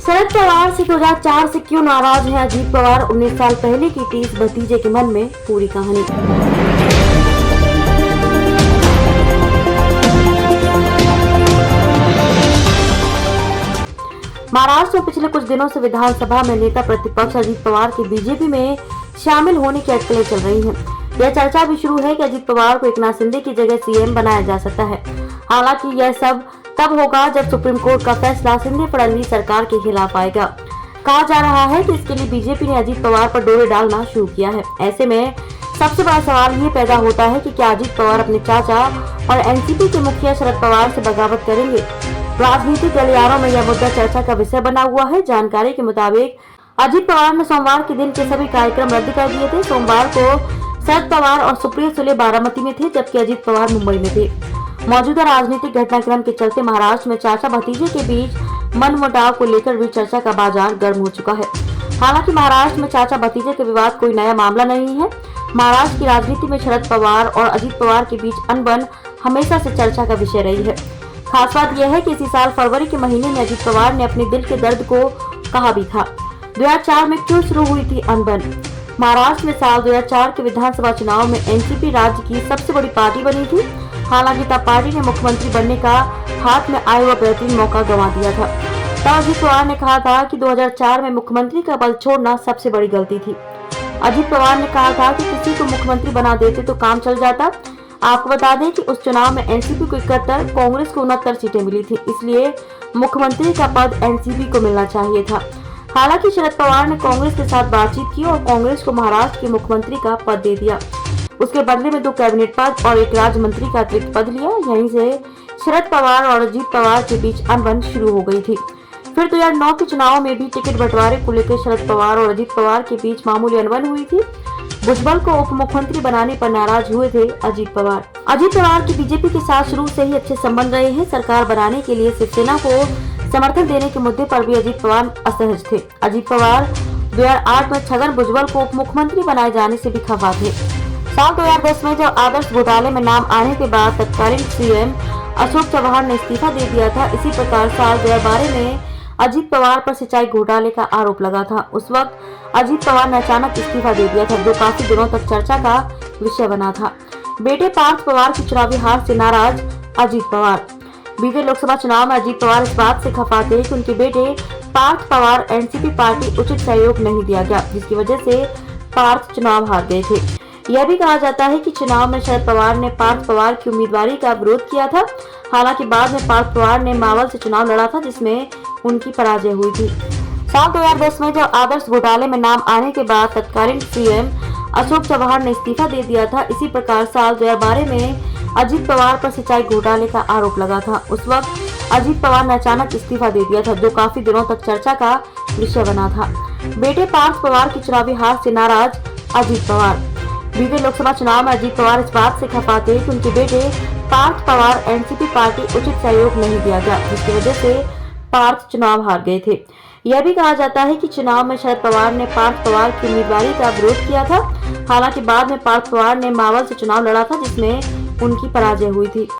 शरद पवार से 2004 से क्यों नाराज हैं अजीत पवार? 19 साल पहले की टीस भतीजे के मन में पूरी कहानी। महाराष्ट्र में पिछले कुछ दिनों से विधानसभा में नेता प्रतिपक्ष अजीत पवार के बीजेपी में शामिल होने की अटकलें चल रही हैं। यह चर्चा भी शुरू है कि अजीत पवार को एकनाथ शिंदे की जगह सीएम बनाया जा सकता है। हालांकि यह सब तब होगा जब सुप्रीम कोर्ट का फैसला शिंदे फडणवीस सरकार के खिलाफ आएगा। कहा जा रहा है कि इसके लिए बीजेपी ने अजीत पवार पर डोरे डालना शुरू किया है। ऐसे में सबसे बड़ा सवाल ये पैदा होता है कि क्या अजीत पवार अपने चाचा और एनसीपी के मुखिया शरद पवार से बगावत करेंगे? राजनीतिक गलियारों में यह मुद्दा चर्चा का विषय बना हुआ है। जानकारी के मुताबिक अजीत पवार ने सोमवार के दिन के सभी कार्यक्रम रद्द कर दिए थे। सोमवार को शरद पवार और सुप्रिया सुले बारामती में थे, जबकि अजीत पवार मुंबई में थे। मौजूदा राजनीतिक घटनाक्रम के चलते महाराष्ट्र में चाचा भतीजे के बीच मनमुटाव को लेकर भी चर्चा का बाजार गर्म हो चुका है। हालांकि महाराष्ट्र में चाचा भतीजे के विवाद कोई नया मामला नहीं है। महाराष्ट्र की राजनीति में शरद पवार और अजीत पवार के बीच अनबन हमेशा से चर्चा का विषय रही है। खास बात यह है कि इसी साल फरवरी के महीने में अजीत पवार ने अपने दिल के दर्द को कहा भी था। 2004 में क्यों शुरू हुई थी अनबन? महाराष्ट्र में साल 2004 के विधानसभा चुनाव में एनसीपी राज्य की सबसे बड़ी पार्टी बनी थी। हालांकि तब पार्टी ने मुख्यमंत्री बनने का हाथ में आया हुआ बेहतरीन मौका गंवा दिया था। तब अजीत पवार ने कहा था कि 2004 में मुख्यमंत्री का पद छोड़ना सबसे बड़ी गलती थी। अजीत पवार ने कहा था कि किसी को मुख्यमंत्री बना देते तो काम चल जाता। आपको बता दें कि उस चुनाव में एनसीपी को 71, कांग्रेस को 69 सीटें मिली थी, इसलिए मुख्यमंत्री का पद एनसीपी को मिलना चाहिए था। हालांकि शरद पवार ने कांग्रेस के साथ बातचीत की और कांग्रेस को महाराष्ट्र के मुख्यमंत्री का पद दे दिया। उसके बदले में 2 कैबिनेट पद और 1 राज्य मंत्री का अतिरिक्त पद लिया। यहीं से शरद पवार और अजीत पवार के बीच अनबन शुरू हो गई थी। फिर 2009 के चुनाव में भी टिकट बंटवारे को लेकर शरद पवार और अजीत पवार के बीच मामूली अनबन हुई थी। भुजबल को उप मुख्यमंत्री बनाने पर नाराज हुए थे अजीत पवार। अजीत पवार की बीजेपी के साथ शुरू से ही अच्छे संबंध रहे हैं। सरकार बनाने के लिए शिवसेना को समर्थन देने के मुद्दे पर भी अजीत पवार असहज थे। अजीत पवार 2008 में छगन भुजबल को उप मुख्यमंत्री बनाए जाने से भी खफा थे। साल 2010 में जब आदर्श घोटाले में नाम आने के बाद तत्कालीन सीएम अशोक चव्हाण ने इस्तीफा दे दिया था। इसी प्रकार साल 2012 में अजीत पवार पर सिंचाई घोटाले का आरोप लगा था। उस वक्त अजीत पवार ने अचानक इस्तीफा दे दिया था, जो काफी दिनों तक चर्चा का विषय बना था। बेटे पार्थ पवार की चुनावी हार से नाराज अजीत पवार। बीते लोकसभा चुनाव में अजीत पवार इस बात से खफा थे कि उनके बेटे पार्थ पवार एनसीपी पार्टी उचित सहयोग नहीं दिया गया, जिसकी वजह से पार्थ चुनाव हार गए थे। यह भी कहा जाता है कि चुनाव में शरद पवार ने पार्थ पवार की उम्मीदवारी का विरोध किया था। हालांकि बाद में पार्थ पवार ने मावल से चुनाव लड़ा था, जिसमें उनकी पराजय हुई थी। साल 2010 में जब आदर्श घोटाले में नाम आने के बाद तत्कालीन सीएम अशोक चव्हाण ने इस्तीफा दे दिया था। इसी प्रकार साल 2012 में अजीत पवार पर सिंचाई घोटाले का आरोप लगा था। उस वक्त अजीत पवार ने अचानक इस्तीफा दे दिया था, जो काफी दिनों तक चर्चा का विषय बना था। बेटे पार्थ पवार की चुनावी हार से नाराज अजीत पवार। बीते लोकसभा चुनाव में अजीत पवार इस बात से खफा थे कि उनके बेटे पार्थ पवार एनसीपी पार्टी उचित सहयोग नहीं दिया गया, जिसकी वजह से पार्थ चुनाव हार गए थे। यह भी कहा जाता है कि चुनाव में शरद पवार ने पार्थ पवार की उम्मीदवारी का विरोध किया था। हालांकि बाद में पार्थ पवार ने मावल से चुनाव लड़ा था, जिसमें उनकी पराजय हुई थी।